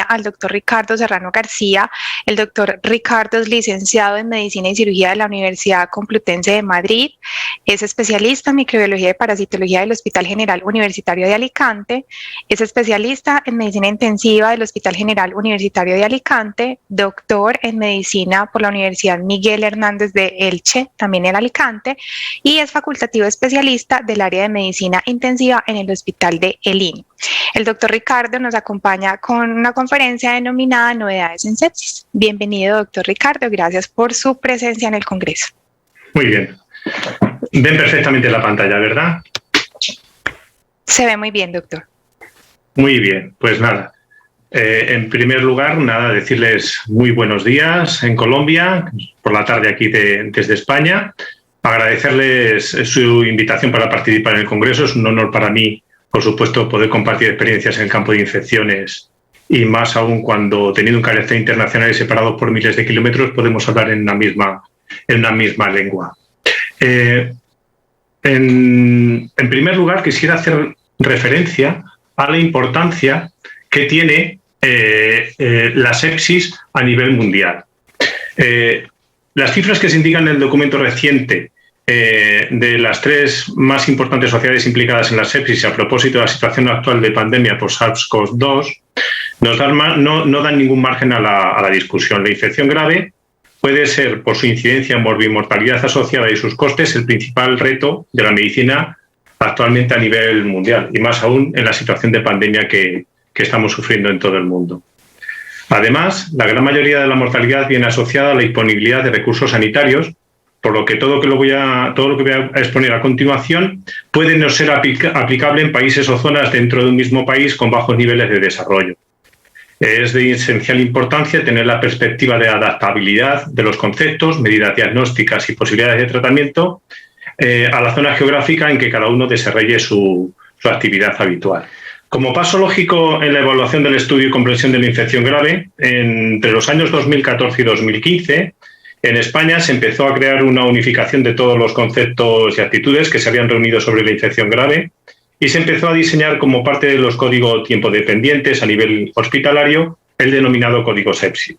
al doctor Ricardo Serrano García. El doctor Ricardo es licenciado en Medicina y Cirugía de la Universidad Complutense de Madrid, es especialista en microbiología y parasitología del Hospital General Universitario de Alicante, es especialista en Medicina Intensiva del Hospital General Universitario de Alicante, doctor en Medicina por la Universidad Miguel Hernández de Elche, también en Alicante, y es facultativo especialista del área de Medicina Intensiva en el Hospital de Elín. El doctor Ricardo nos acompaña con una conferencia denominada Novedades en Sepsis. Bienvenido, doctor Ricardo, gracias por su presencia en el Congreso. Muy bien. Ven perfectamente la pantalla, ¿verdad? Se ve muy bien, doctor. Muy bien, pues nada. En primer lugar, decirles muy buenos días en Colombia, por la tarde aquí desde España. Agradecerles su invitación para participar en el Congreso. Es un honor para mí, por supuesto, poder compartir experiencias en el campo de infecciones y más aún cuando, teniendo un carácter internacional y separados por miles de kilómetros, podemos hablar en una misma lengua. En primer lugar, quisiera hacer referencia a la importancia que tiene la sepsis a nivel mundial. Las cifras que se indican en el documento reciente de las 3 más importantes sociedades implicadas en la sepsis a propósito de la situación actual de pandemia por SARS-CoV-2 no dan ningún margen a la discusión. La infección grave puede ser, por su incidencia en morbimortalidad asociada y sus costes, el principal reto de la medicina actualmente a nivel mundial, y más aún en la situación de pandemia que estamos sufriendo en todo el mundo. Además, la gran mayoría de la mortalidad viene asociada a la disponibilidad de recursos sanitarios, por lo que todo lo que voy a exponer a continuación puede no ser aplicable en países o zonas dentro de un mismo país con bajos niveles de desarrollo. Es de esencial importancia tener la perspectiva de adaptabilidad de los conceptos, medidas diagnósticas y posibilidades de tratamiento a la zona geográfica en que cada uno desarrolle su actividad habitual. Como paso lógico en la evaluación del estudio y comprensión de la infección grave, entre los años 2014 y 2015, en España se empezó a crear una unificación de todos los conceptos y actitudes que se habían reunido sobre la infección grave y se empezó a diseñar como parte de los códigos tiempo dependientes a nivel hospitalario el denominado código sepsis.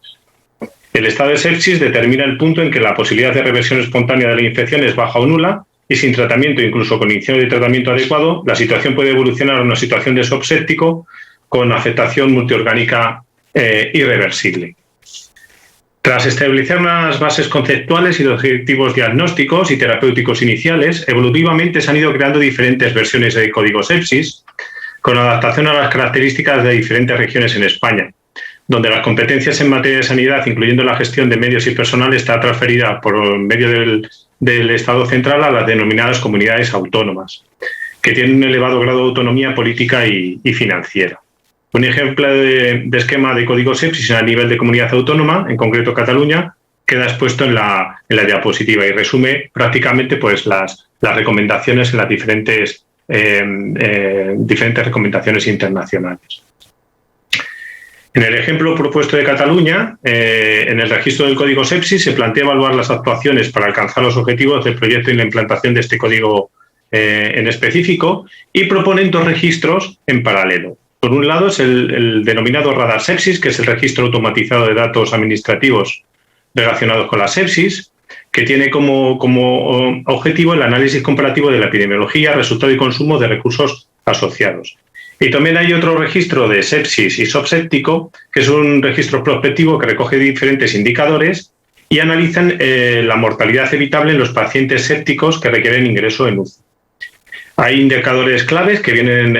El estado de sepsis determina el punto en que la posibilidad de reversión espontánea de la infección es baja o nula y sin tratamiento, incluso con inicio de tratamiento adecuado, la situación puede evolucionar a una situación de shock séptico con afectación multiorgánica irreversible. Tras establecer unas bases conceptuales y los objetivos diagnósticos y terapéuticos iniciales, evolutivamente se han ido creando diferentes versiones de código sepsis con adaptación a las características de diferentes regiones en España, donde las competencias en materia de sanidad, incluyendo la gestión de medios y personal, está transferida por medio del Estado central a las denominadas comunidades autónomas, que tienen un elevado grado de autonomía política y financiera. Un ejemplo de esquema de código sepsis a nivel de comunidad autónoma, en concreto Cataluña, queda expuesto en la diapositiva y resume prácticamente pues, las recomendaciones en las diferentes recomendaciones internacionales. En el ejemplo propuesto de Cataluña, en el registro del código sepsis se plantea evaluar las actuaciones para alcanzar los objetivos del proyecto y la implantación de este código en específico y proponen 2 registros en paralelo. Por un lado es el denominado radar sepsis, que es el registro automatizado de datos administrativos relacionados con la sepsis, que tiene como objetivo el análisis comparativo de la epidemiología, resultado y consumo de recursos asociados. Y también hay otro registro de sepsis y shock séptico, que es un registro prospectivo que recoge diferentes indicadores y analizan la mortalidad evitable en los pacientes sépticos que requieren ingreso en UCI. Hay indicadores claves que vienen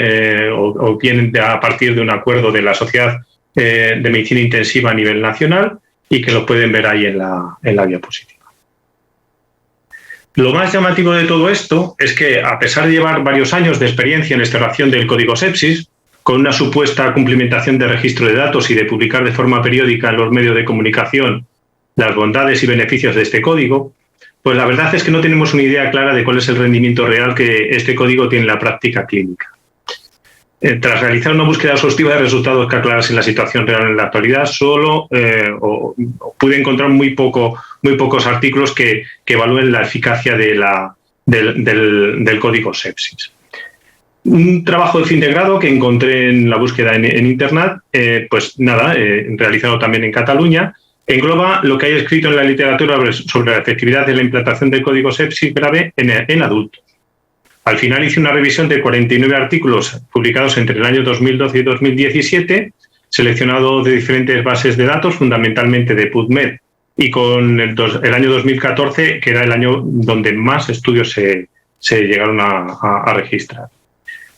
a partir de un acuerdo de la Sociedad de Medicina Intensiva a nivel nacional y que lo pueden ver ahí en la diapositiva. Lo más llamativo de todo esto es que, a pesar de llevar varios años de experiencia en la instalación del código sepsis, con una supuesta cumplimentación de registro de datos y de publicar de forma periódica en los medios de comunicación las bondades y beneficios de este código, pues la verdad es que no tenemos una idea clara de cuál es el rendimiento real que este código tiene en la práctica clínica. Tras realizar una búsqueda exhaustiva de resultados que aclarasen la situación real en la actualidad, solo pude encontrar muy pocos artículos que evalúen la eficacia del código sepsis. Un trabajo de fin de grado que encontré en la búsqueda en Internet, realizado también en Cataluña, engloba lo que hay escrito en la literatura sobre la efectividad de la implantación del código sepsis grave en adultos. Al final hice una revisión de 49 artículos publicados entre el año 2012 y 2017, seleccionado de diferentes bases de datos, fundamentalmente de PubMed, y con el año 2014, que era el año donde más estudios se llegaron a registrar.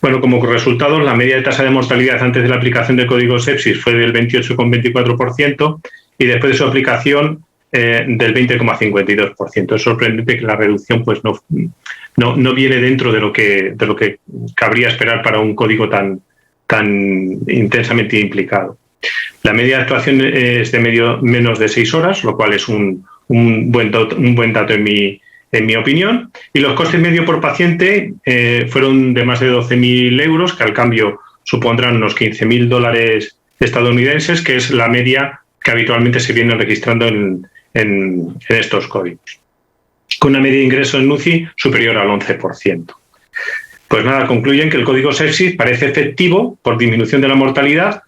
Bueno, como resultado, la media de tasa de mortalidad antes de la aplicación del código sepsis fue del 28,24% y después de su aplicación del 20,52%. Es sorprendente que la reducción pues no viene dentro de lo que cabría esperar para un código tan intensamente implicado. La media de actuación es de menos de 6 horas, lo cual es un buen dato en mi opinión, y los costes medio por paciente fueron de más de 12.000 euros, que al cambio supondrán unos $15.000 estadounidenses, que es la media que habitualmente se viene registrando en estos códigos, con una media de ingreso en UCI superior al 11%. Pues nada, concluyen que el código sepsis parece efectivo por disminución de la mortalidad,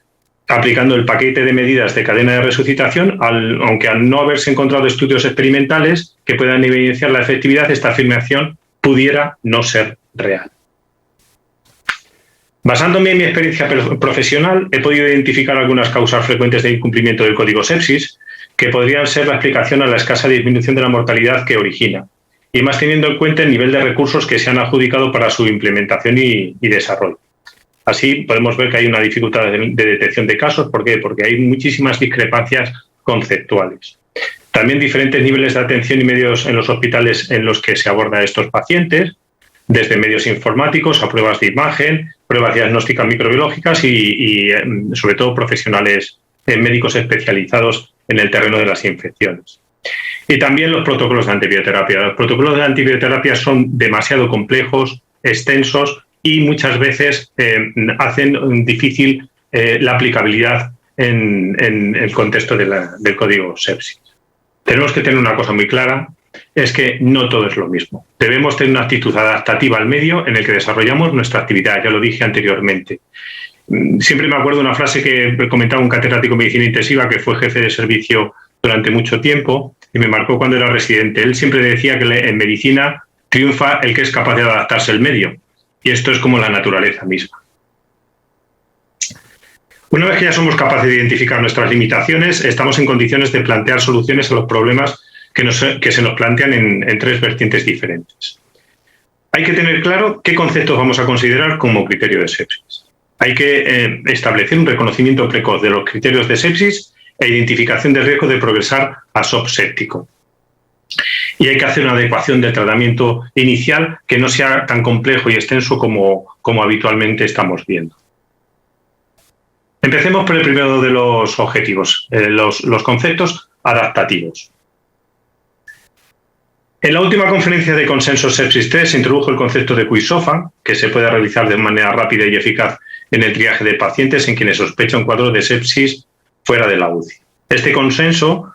aplicando el paquete de medidas de cadena de resucitación, aunque al no haberse encontrado estudios experimentales que puedan evidenciar la efectividad, esta afirmación pudiera no ser real. Basándome en mi experiencia profesional, he podido identificar algunas causas frecuentes de incumplimiento del código sepsis que podrían ser la explicación a la escasa disminución de la mortalidad que origina, y más teniendo en cuenta el nivel de recursos que se han adjudicado para su implementación y desarrollo. Así podemos ver que hay una dificultad de detección de casos. ¿Por qué? Porque hay muchísimas discrepancias conceptuales. También diferentes niveles de atención y medios en los hospitales en los que se aborda a estos pacientes, desde medios informáticos a pruebas de imagen, pruebas diagnósticas microbiológicas y sobre todo profesionales médicos especializados en el terreno de las infecciones. Y también los protocolos de antibioterapia. Los protocolos de antibioterapia son demasiado complejos, extensos, y muchas veces hacen difícil la aplicabilidad en el contexto del código sepsis. Tenemos que tener una cosa muy clara, es que no todo es lo mismo. Debemos tener una actitud adaptativa al medio en el que desarrollamos nuestra actividad, ya lo dije anteriormente. Siempre me acuerdo de una frase que comentaba un catedrático de medicina intensiva que fue jefe de servicio durante mucho tiempo y me marcó cuando era residente. Él siempre decía que en medicina triunfa el que es capaz de adaptarse al medio. Y esto es como la naturaleza misma. Una vez que ya somos capaces de identificar nuestras limitaciones, estamos en condiciones de plantear soluciones a los problemas que se nos plantean en 3 vertientes diferentes. Hay que tener claro qué conceptos vamos a considerar como criterio de sepsis. Hay que establecer un reconocimiento precoz de los criterios de sepsis e identificación del riesgo de progresar a SOP séptico. Y hay que hacer una adecuación del tratamiento inicial que no sea tan complejo y extenso como habitualmente estamos viendo. Empecemos por el primero de los objetivos, los conceptos adaptativos. En la última conferencia de consenso Sepsis 3 se introdujo el concepto de QI-SOFA, que se puede realizar de manera rápida y eficaz en el triaje de pacientes en quienes sospecha un cuadro de sepsis fuera de la UCI. Este consenso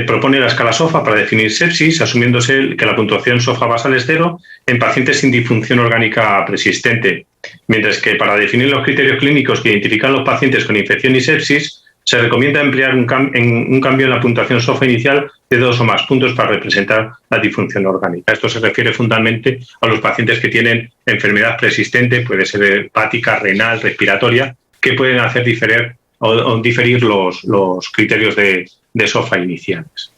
propone la escala SOFA para definir sepsis, asumiéndose que la puntuación SOFA basal es 0 en pacientes sin disfunción orgánica persistente, mientras que para definir los criterios clínicos que identifican los pacientes con infección y sepsis, se recomienda emplear un cambio en la puntuación SOFA inicial de 2 o más puntos para representar la disfunción orgánica. Esto se refiere fundamentalmente a los pacientes que tienen enfermedad persistente, puede ser hepática, renal, respiratoria, que pueden hacer diferir los criterios de SOFA iniciales.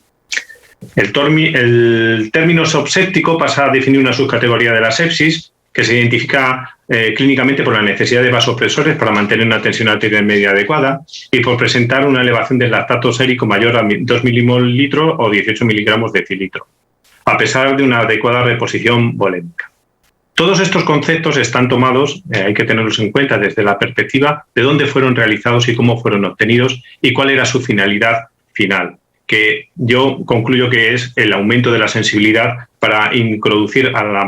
El término subséptico pasa a definir una subcategoría de la sepsis que se identifica clínicamente por la necesidad de vasopresores para mantener una tensión arterial media adecuada y por presentar una elevación del lactato sérico mayor a 2 milimoles litro o 18 miligramos decilitro, a pesar de una adecuada reposición volémica. Todos estos conceptos están tomados, hay que tenerlos en cuenta desde la perspectiva de dónde fueron realizados y cómo fueron obtenidos y cuál era su finalidad final, que yo concluyo que es el aumento de la sensibilidad para introducir al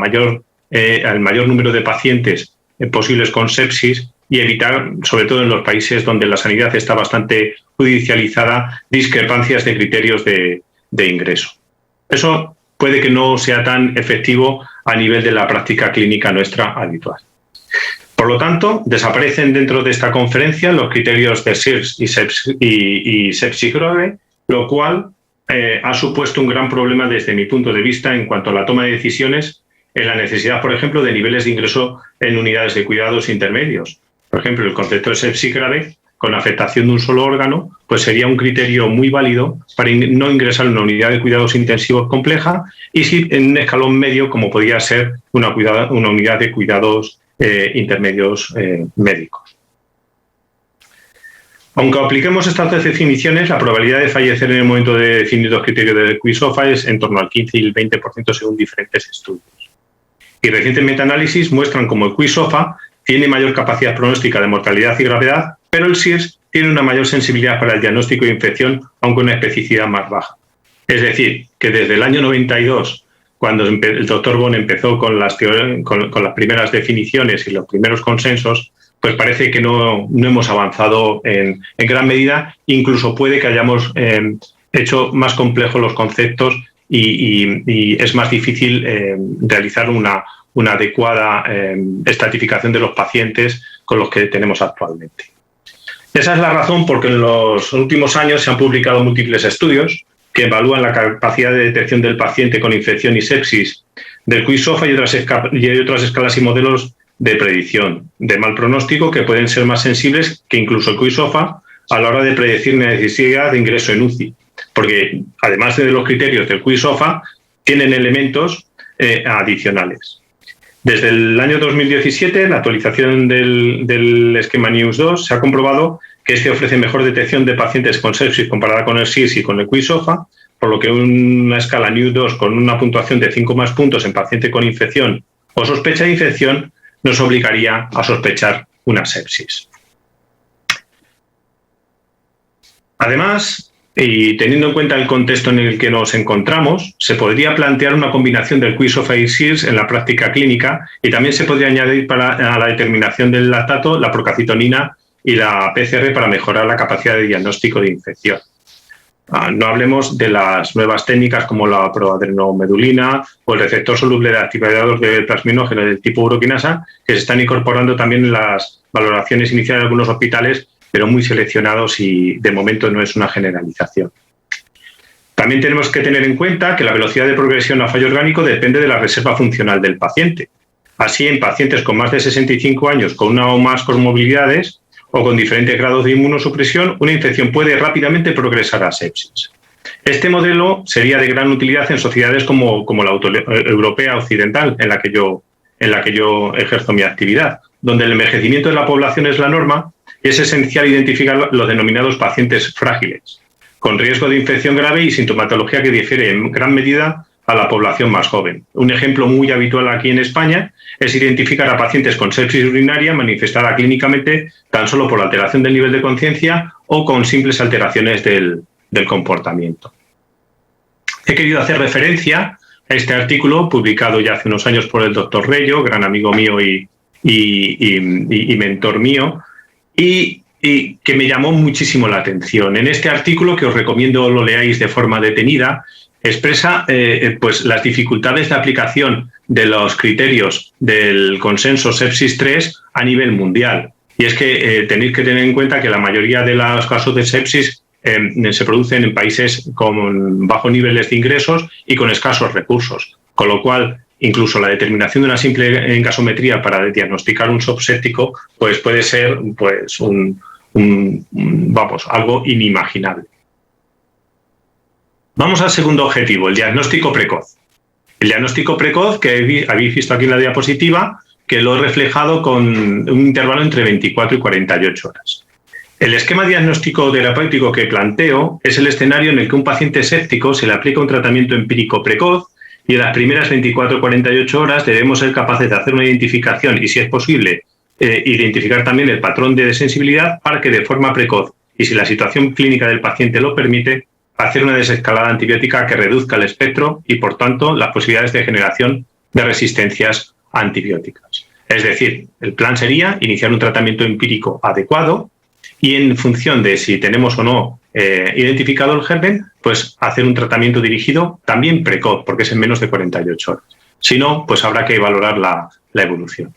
mayor número de pacientes posibles con sepsis y evitar, sobre todo en los países donde la sanidad está bastante judicializada, discrepancias de criterios de ingreso. Eso puede que no sea tan efectivo a nivel de la práctica clínica nuestra habitual. Por lo tanto, desaparecen dentro de esta conferencia los criterios de SIRS y sepsis grave, lo cual ha supuesto un gran problema desde mi punto de vista en cuanto a la toma de decisiones en la necesidad, por ejemplo, de niveles de ingreso en unidades de cuidados intermedios. Por ejemplo, el concepto de sepsis grave con afectación de un solo órgano, pues sería un criterio muy válido para no ingresar en una unidad de cuidados intensivos compleja y sí en un escalón medio, como podría ser una unidad de cuidados intermedios médicos. Aunque apliquemos estas dos definiciones, la probabilidad de fallecer en el momento de definir los criterios del QI-SOFA es en torno al 15 y el 20% según diferentes estudios. Y recientes metaanálisis muestran cómo el QI-SOFA tiene mayor capacidad pronóstica de mortalidad y gravedad, pero el SIRS tiene una mayor sensibilidad para el diagnóstico de infección, aunque una especificidad más baja. Es decir, que desde el año 92, cuando el doctor Bohn empezó con las primeras definiciones y los primeros consensos, pues parece que no hemos avanzado en gran medida. Incluso puede que hayamos hecho más complejos los conceptos y es más difícil realizar una adecuada estratificación de los pacientes con los que tenemos actualmente. Esa es la razón por que en los últimos años se han publicado múltiples estudios que evalúan la capacidad de detección del paciente con infección y sepsis del QI-SOFA y otras escalas y modelos de predicción de mal pronóstico que pueden ser más sensibles que incluso el QI-SOFA a la hora de predecir la necesidad de ingreso en UCI, porque además de los criterios del QI-SOFA tienen elementos adicionales. Desde el año 2017, la actualización del esquema NEWS2 se ha comprobado que este ofrece mejor detección de pacientes con sepsis comparada con el SIRS y con el QI-SOFA, por lo que una escala NEWS2 con una puntuación de 5 más puntos en paciente con infección o sospecha de infección nos obligaría a sospechar una sepsis. Además, y teniendo en cuenta el contexto en el que nos encontramos, se podría plantear una combinación del QI-SOFA y SIRS en la práctica clínica y también se podría añadir a la determinación del lactato la procalcitonina y la PCR para mejorar la capacidad de diagnóstico de infección. No hablemos de las nuevas técnicas como la proadrenomedulina o el receptor soluble de activador de plasminógeno del tipo uroquinasa, que se están incorporando también en las valoraciones iniciales de algunos hospitales, pero muy seleccionados y de momento no es una generalización. También tenemos que tener en cuenta que la velocidad de progresión a fallo orgánico depende de la reserva funcional del paciente. Así, en pacientes con más de 65 años con una o más comorbilidades o con diferentes grados de inmunosupresión, una infección puede rápidamente progresar a sepsis. Este modelo sería de gran utilidad en sociedades como la europea occidental, en la que yo ejerzo mi actividad, donde el envejecimiento de la población es la norma. Es esencial identificar los denominados pacientes frágiles, con riesgo de infección grave y sintomatología que difiere en gran medida a la población más joven. Un ejemplo muy habitual aquí en España es identificar a pacientes con sepsis urinaria manifestada clínicamente tan solo por alteración del nivel de conciencia o con simples alteraciones del comportamiento. He querido hacer referencia a este artículo publicado ya hace unos años por el doctor Reyo, gran amigo mío y mentor mío, y que me llamó muchísimo la atención. En este artículo, que os recomiendo lo leáis de forma detenida, expresa pues las dificultades de aplicación de los criterios del consenso sepsis 3 a nivel mundial. Y es que tenéis que tener en cuenta que la mayoría de los casos de sepsis se producen en países con bajos niveles de ingresos y con escasos recursos, con lo cual incluso la determinación de una simple gasometría para diagnosticar un shock séptico pues puede ser pues algo inimaginable. Vamos al segundo objetivo, el diagnóstico precoz. El diagnóstico precoz que habéis visto aquí en la diapositiva, que lo he reflejado con un intervalo entre 24 y 48 horas. El esquema diagnóstico terapéutico que planteo es el escenario en el que un paciente séptico se le aplica un tratamiento empírico precoz y en las primeras 24 o 48 horas debemos ser capaces de hacer una identificación y, si es posible, identificar también el patrón de sensibilidad para que de forma precoz, y si la situación clínica del paciente lo permite, hacer una desescalada antibiótica que reduzca el espectro y, por tanto, las posibilidades de generación de resistencias antibióticas. Es decir, el plan sería iniciar un tratamiento empírico adecuado y, en función de si tenemos o no identificado el germen, pues hacer un tratamiento dirigido también precoz, porque es en menos de 48 horas. Si no, pues habrá que valorar la evolución.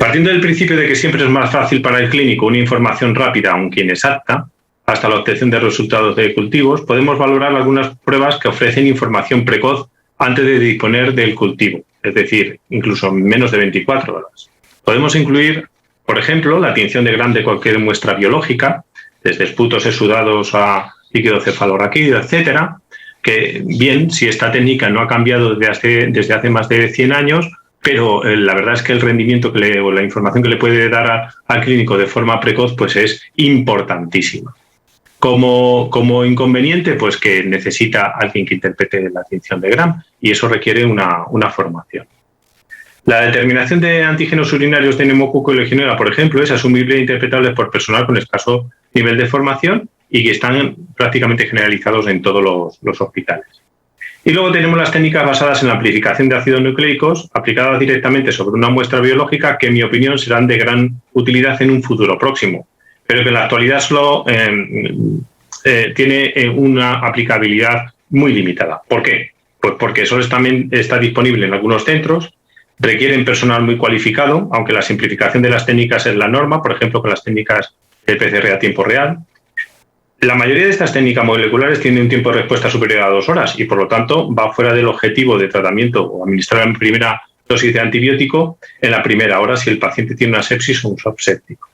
Partiendo del principio de que siempre es más fácil para el clínico una información rápida, aunque inexacta, hasta la obtención de resultados de cultivos, podemos valorar algunas pruebas que ofrecen información precoz antes de disponer del cultivo, es decir, incluso en menos de 24 horas. Podemos incluir, por ejemplo, la tinción de Gram de cualquier muestra biológica, desde esputos exudados a líquido cefalorraquídeo, etcétera, que bien, si esta técnica no ha cambiado desde hace más de 100 años, pero la verdad es que el rendimiento o la información que le puede dar al clínico de forma precoz pues es importantísima. Como inconveniente, pues que necesita alguien que interprete la tinción de Gram y eso requiere una formación. La determinación de antígenos urinarios de neumococo y legionela, por ejemplo, es asumible e interpretable por personal con escaso nivel de formación y que están prácticamente generalizados en todos los hospitales. Y luego tenemos las técnicas basadas en la amplificación de ácidos nucleicos aplicadas directamente sobre una muestra biológica que, en mi opinión, serán de gran utilidad en un futuro próximo, pero que en la actualidad solo tiene una aplicabilidad muy limitada. ¿Por qué? Pues porque solo está disponible en algunos centros, requieren personal muy cualificado, aunque la simplificación de las técnicas es la norma, por ejemplo, con las técnicas de PCR a tiempo real. La mayoría de estas técnicas moleculares tienen un tiempo de respuesta superior a 2 horas y, por lo tanto, va fuera del objetivo de tratamiento o administrar la primera dosis de antibiótico en la primera hora si el paciente tiene una sepsis o un shock séptico.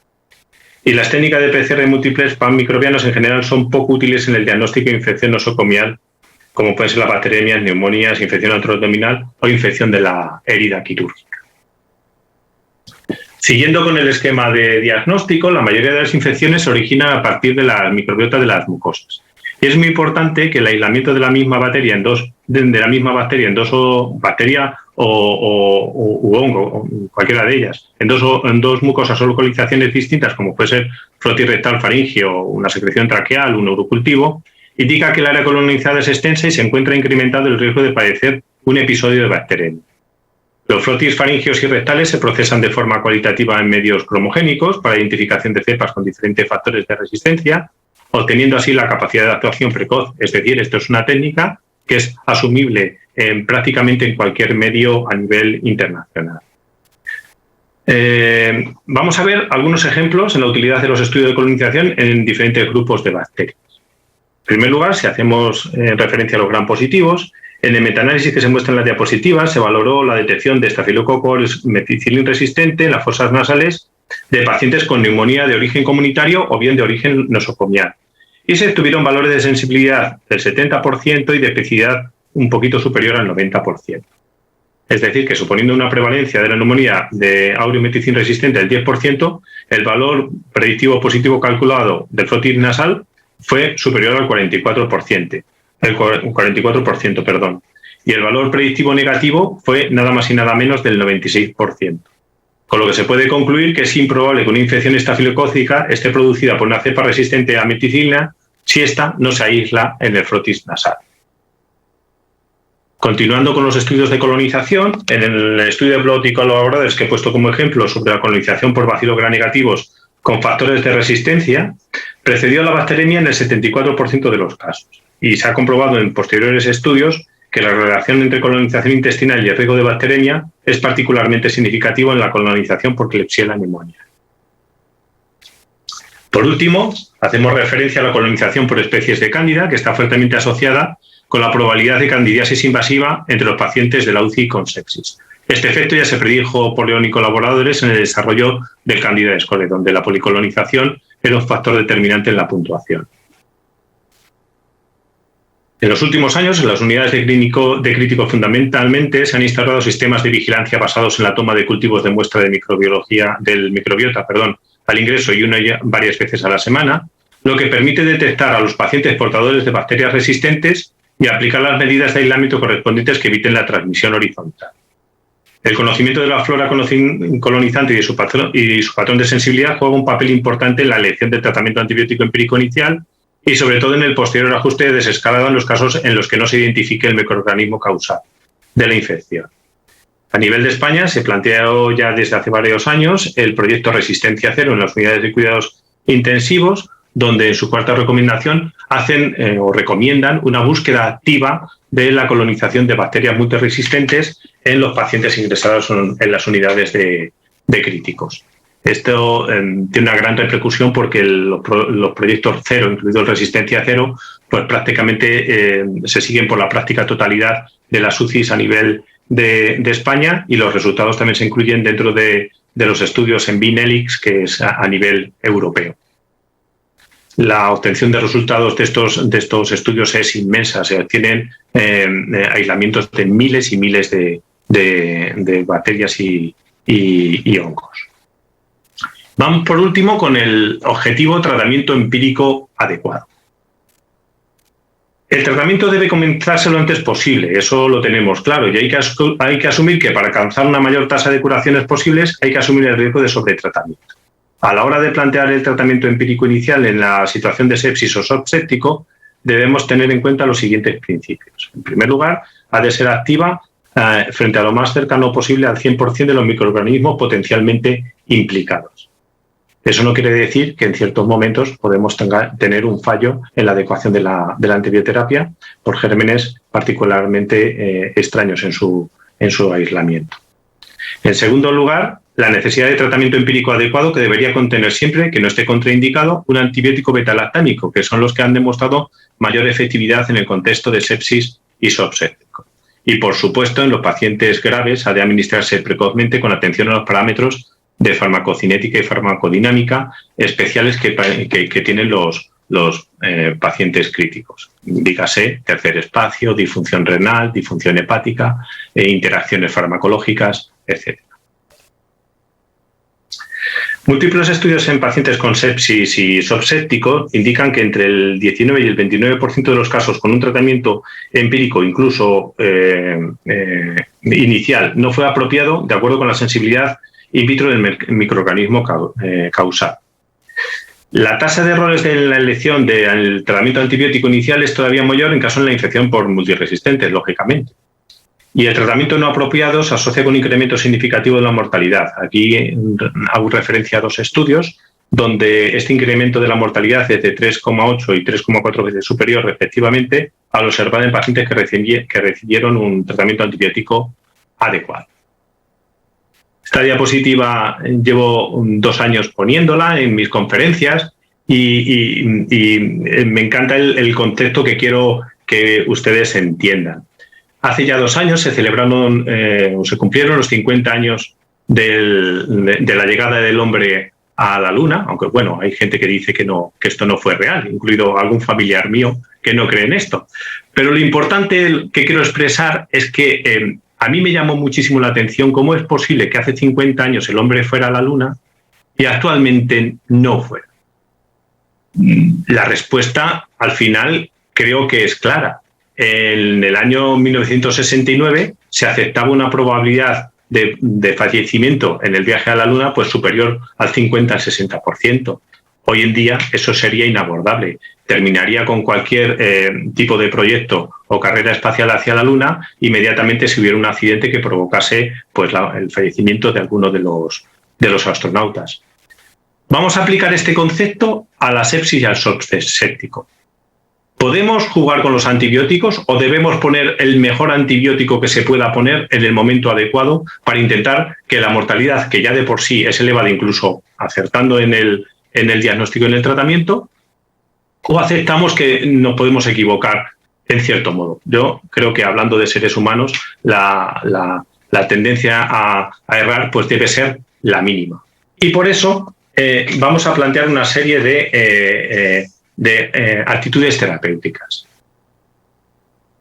Y las técnicas de PCR múltiples panmicrobianos en general son poco útiles en el diagnóstico de infección nosocomial, como pueden ser las bacteriemias, neumonías, infección abdominal o infección de la herida quirúrgica. Siguiendo con el esquema de diagnóstico, la mayoría de las infecciones se originan a partir de la microbiota de las mucosas. Y es muy importante que el aislamiento de la misma bacteria en dos o hongo, cualquiera de ellas, en dos mucosas o localizaciones distintas, como puede ser frotis rectal faringeo, una secreción traqueal, un urocultivo, indica que el área colonizada es extensa y se encuentra incrementado el riesgo de padecer un episodio de bacteremia. Los frotis faringeos y rectales se procesan de forma cualitativa en medios cromogénicos para identificación de cepas con diferentes factores de resistencia, obteniendo así la capacidad de actuación precoz. Es decir, esto es una técnica que es asumible prácticamente en cualquier medio a nivel internacional. Vamos a ver algunos ejemplos en la utilidad de los estudios de colonización en diferentes grupos de bacterias. En primer lugar, si hacemos referencia a los gram positivos, en el metaanálisis que se muestra en las diapositivas se valoró la detección de estafilococcus meticilin resistente en las fosas nasales de pacientes con neumonía de origen comunitario o bien de origen nosocomial. Y se obtuvieron valores de sensibilidad del 70% y de especificidad un poquito superior al 90%. Es decir, que suponiendo una prevalencia de la neumonía de aureometicin resistente del 10%, el valor predictivo positivo calculado del frotis nasal fue superior al 44%. El 44%, perdón. Y el valor predictivo negativo fue nada más y nada menos del 96%. Con lo que se puede concluir que es improbable que una infección estafilocócica esté producida por una cepa resistente a meticilina si ésta no se aísla en el frotis nasal. Continuando con los estudios de colonización, en el estudio de Blot y colaboradores que he puesto como ejemplo sobre la colonización por bacilos gram negativos con factores de resistencia, precedió a la bacteremia en el 74% de los casos. Y se ha comprobado en posteriores estudios que la relación entre colonización intestinal y el riesgo de bacteremia es particularmente significativo en la colonización por Klebsiella pneumoniae. Por último, hacemos referencia a la colonización por especies de cándida, que está fuertemente asociada con la probabilidad de candidiasis invasiva entre los pacientes de la UCI con sepsis. Este efecto ya se predijo por León y colaboradores en el desarrollo del Candida Schole, donde la policolonización era un factor determinante en la puntuación. En los últimos años, en las unidades de crítico fundamentalmente se han instaurado sistemas de vigilancia basados en la toma de cultivos de muestra de microbiota al ingreso y varias veces a la semana, lo que permite detectar a los pacientes portadores de bacterias resistentes y aplicar las medidas de aislamiento correspondientes que eviten la transmisión horizontal. El conocimiento de la flora colonizante y de su patrón de sensibilidad juega un papel importante en la elección del tratamiento antibiótico empírico inicial y sobre todo en el posterior ajuste de desescalada en los casos en los que no se identifique el microorganismo causal de la infección. A nivel de España se planteó ya desde hace varios años el proyecto Resistencia Cero en las unidades de cuidados intensivos, donde en su cuarta recomendación hacen o recomiendan una búsqueda activa de la colonización de bacterias multiresistentes en los pacientes ingresados en las unidades de críticos. Esto tiene una gran repercusión porque los proyectos cero, incluido el Resistencia Cero, pues prácticamente se siguen por la práctica totalidad de las UCIs a nivel de España, y los resultados también se incluyen dentro de los estudios en BINELIX, que es a nivel europeo. La obtención de resultados de estos estudios es inmensa. Se obtienen aislamientos de miles y miles de bacterias y hongos. Vamos por último con el objetivo tratamiento empírico adecuado. El tratamiento debe comenzarse lo antes posible, eso lo tenemos claro, y hay que asumir que para alcanzar una mayor tasa de curaciones posibles hay que asumir el riesgo de sobretratamiento. A la hora de plantear el tratamiento empírico inicial en la situación de sepsis o shock séptico, debemos tener en cuenta los siguientes principios. En primer lugar, ha de ser activa frente a lo más cercano posible al 100% de los microorganismos potencialmente implicados. Eso no quiere decir que en ciertos momentos podemos tener un fallo en la adecuación de la antibioterapia por gérmenes particularmente extraños en su aislamiento. En segundo lugar, la necesidad de tratamiento empírico adecuado, que debería contener siempre, que no esté contraindicado, un antibiótico betalactámico, que son los que han demostrado mayor efectividad en el contexto de sepsis y shock séptico. Y, por supuesto, en los pacientes graves ha de administrarse precozmente con atención a los parámetros de farmacocinética y farmacodinámica especiales que tienen los pacientes críticos. Dígase tercer espacio, disfunción renal, disfunción hepática, interacciones farmacológicas, etc. Múltiples estudios en pacientes con sepsis y shock séptico indican que entre el 19 y el 29% de los casos con un tratamiento empírico, incluso inicial, no fue apropiado de acuerdo con la sensibilidad in vitro del microorganismo causal. La tasa de errores de la elección del tratamiento antibiótico inicial es todavía mayor en caso de la infección por multiresistentes, lógicamente. Y el tratamiento no apropiado se asocia con un incremento significativo de la mortalidad. Aquí hago referencia a dos estudios donde este incremento de la mortalidad es de 3,8 y 3,4 veces superior, respectivamente, al observado en pacientes que recibieron un tratamiento antibiótico adecuado. Esta diapositiva llevo 2 años poniéndola en mis conferencias y me encanta el concepto que quiero que ustedes entiendan. Hace ya 2 años se cumplieron los 50 años de la llegada del hombre a la Luna, aunque bueno, hay gente que dice que esto no fue real, incluido algún familiar mío que no cree en esto. Pero lo importante que quiero expresar es que a mí me llamó muchísimo la atención cómo es posible que hace 50 años el hombre fuera a la Luna y actualmente no fuera. La respuesta, al final, creo que es clara. En el año 1969 se aceptaba una probabilidad de fallecimiento en el viaje a la Luna pues superior al 50 al 60%. Hoy en día eso sería inabordable. Terminaría con cualquier tipo de proyecto o carrera espacial hacia la Luna inmediatamente si hubiera un accidente que provocase pues, el fallecimiento de alguno de los astronautas. Vamos a aplicar este concepto a la sepsis y al shock séptico. ¿Podemos jugar con los antibióticos o debemos poner el mejor antibiótico que se pueda poner en el momento adecuado para intentar que la mortalidad, que ya de por sí es elevada, incluso acertando en el diagnóstico y en el tratamiento, o aceptamos que nos podemos equivocar en cierto modo? Yo creo que hablando de seres humanos, la tendencia a errar pues debe ser la mínima. Y por eso vamos a plantear una serie de actitudes terapéuticas.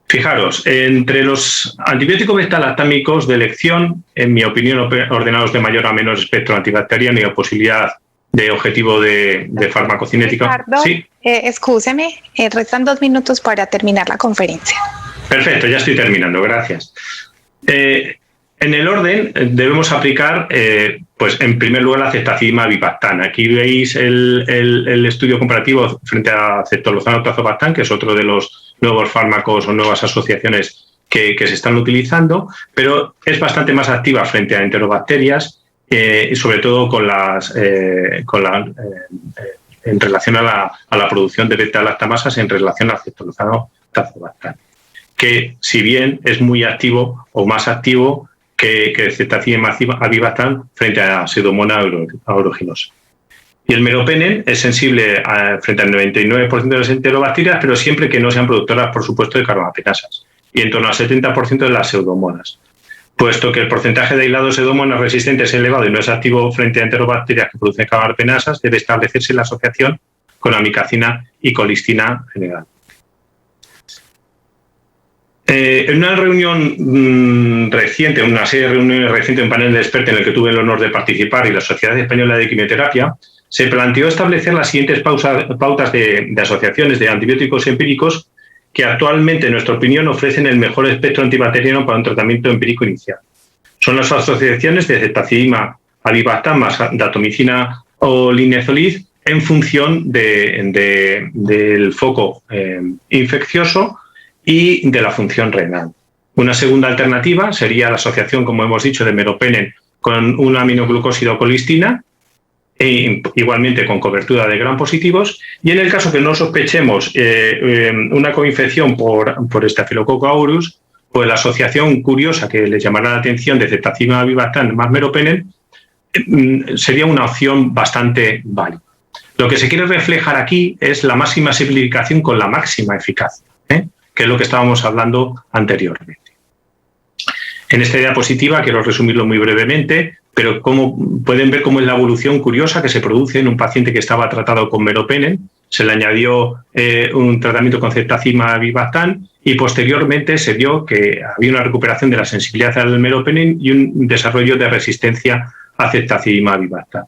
Fijaros, entre los antibióticos betalactámicos de elección, en mi opinión, ordenados de mayor a menor espectro antibacteriano y a posibilidad de objetivo de farmacocinética. Ricardo, sí. Excúseme, restan 2 minutos para terminar la conferencia. Perfecto, ya estoy terminando, gracias. En el orden debemos aplicar, pues en primer lugar, la ceftazidima avibactam. Aquí veis el estudio comparativo frente a ceftolozano tazobactam, que es otro de los nuevos fármacos o nuevas asociaciones que se están utilizando, pero es bastante más activa frente a enterobacterias y sobre todo en relación a la producción de beta-lactamasas en relación al ceftolozano tazobactam, que si bien es muy activo o más activo que ceftazidima avibactam frente a Pseudomonas aeruginosa. Y el meropenem es sensible frente al 99% de las enterobacterias, pero siempre que no sean productoras, por supuesto, de carbapenasas, y en torno al 70% de las pseudomonas. Puesto que el porcentaje de aislados pseudomonas resistentes es elevado y no es activo frente a enterobacterias que producen carbapenasas, debe establecerse la asociación con amicacina y colistina general. En una reunión reciente, una serie de reuniones recientes, un panel de expertos en el que tuve el honor de participar y la Sociedad Española de Quimioterapia, se planteó establecer las siguientes pautas de asociaciones de antibióticos empíricos que actualmente, en nuestra opinión, ofrecen el mejor espectro antibacteriano para un tratamiento empírico inicial. Son las asociaciones de ceftazidima avibactam más datomicina o linezolid en función del foco infeccioso y de la función renal. Una segunda alternativa sería la asociación, como hemos dicho, de meropenem con un aminoglucósido o colistina, e igualmente con cobertura de gram positivos, y en el caso que no sospechemos una coinfección por Staphylococcus aureus, pues la asociación curiosa que les llamará la atención de ceftazidima avibactam más meropenem sería una opción bastante válida. Lo que se quiere reflejar aquí es la máxima simplificación con la máxima eficacia, que es lo que estábamos hablando anteriormente. En esta diapositiva quiero resumirlo muy brevemente, pero pueden ver cómo es la evolución curiosa que se produce en un paciente que estaba tratado con meropenem. Se le añadió un tratamiento con ceftazidima avibactam y posteriormente se vio que había una recuperación de la sensibilidad al meropenem y un desarrollo de resistencia a ceftazidima avibactam.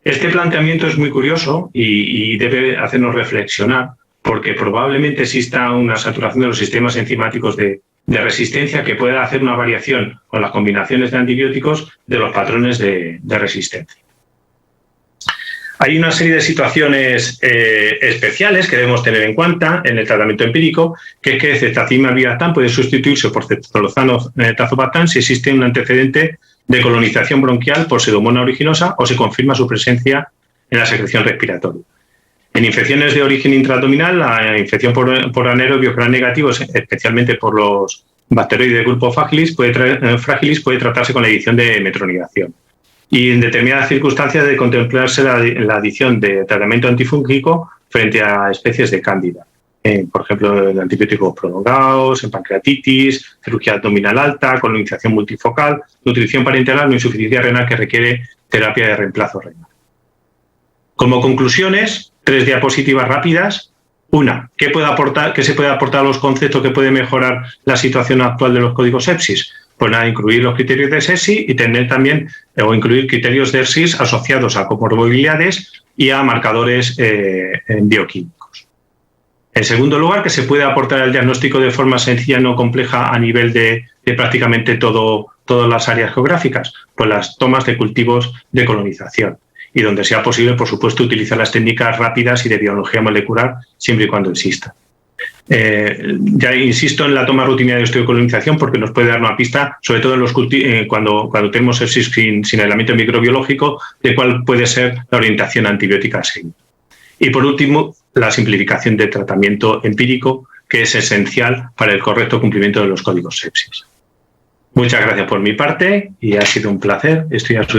Este planteamiento es muy curioso y debe hacernos reflexionar, porque probablemente exista una saturación de los sistemas enzimáticos de resistencia que pueda hacer una variación con las combinaciones de antibióticos de los patrones de resistencia. Hay una serie de situaciones especiales que debemos tener en cuenta en el tratamiento empírico, que es que ceftazidima avibactam puede sustituirse por ceftriaxona tazobactam si existe un antecedente de colonización bronquial por Pseudomonas aeruginosa o se confirma su presencia en la secreción respiratoria. En infecciones de origen intraabdominal, la infección por anaerobios gram negativos, especialmente por los bacteroides del grupo Fragilis, puede tratarse con la adición de metronidación. Y en determinadas circunstancias debe contemplarse la adición de tratamiento antifúngico frente a especies de cándida. Por ejemplo, en antibióticos prolongados, en pancreatitis, cirugía abdominal alta, colonización multifocal, nutrición parenteral o insuficiencia renal que requiere terapia de reemplazo renal. Como conclusiones, 3 diapositivas rápidas. Una, ¿qué se puede aportar a los conceptos que puede mejorar la situación actual de los códigos sepsis? Pues nada, incluir los criterios de sepsis y tener también, o incluir criterios de sepsis asociados a comorbilidades y a marcadores bioquímicos. En segundo lugar, que se puede aportar el diagnóstico de forma sencilla, no compleja, a nivel de prácticamente todas las áreas geográficas, pues las tomas de cultivos de colonización. Y donde sea posible, por supuesto, utilizar las técnicas rápidas y de biología molecular, siempre y cuando existan. Ya insisto en la toma rutinaria de osteocolonización porque nos puede dar una pista, sobre todo en cuando tenemos sepsis sin aislamiento microbiológico, de cuál puede ser la orientación antibiótica a seguir. Y por último, la simplificación del tratamiento empírico, que es esencial para el correcto cumplimiento de los códigos sepsis. Muchas gracias por mi parte y ha sido un placer. Estoy a su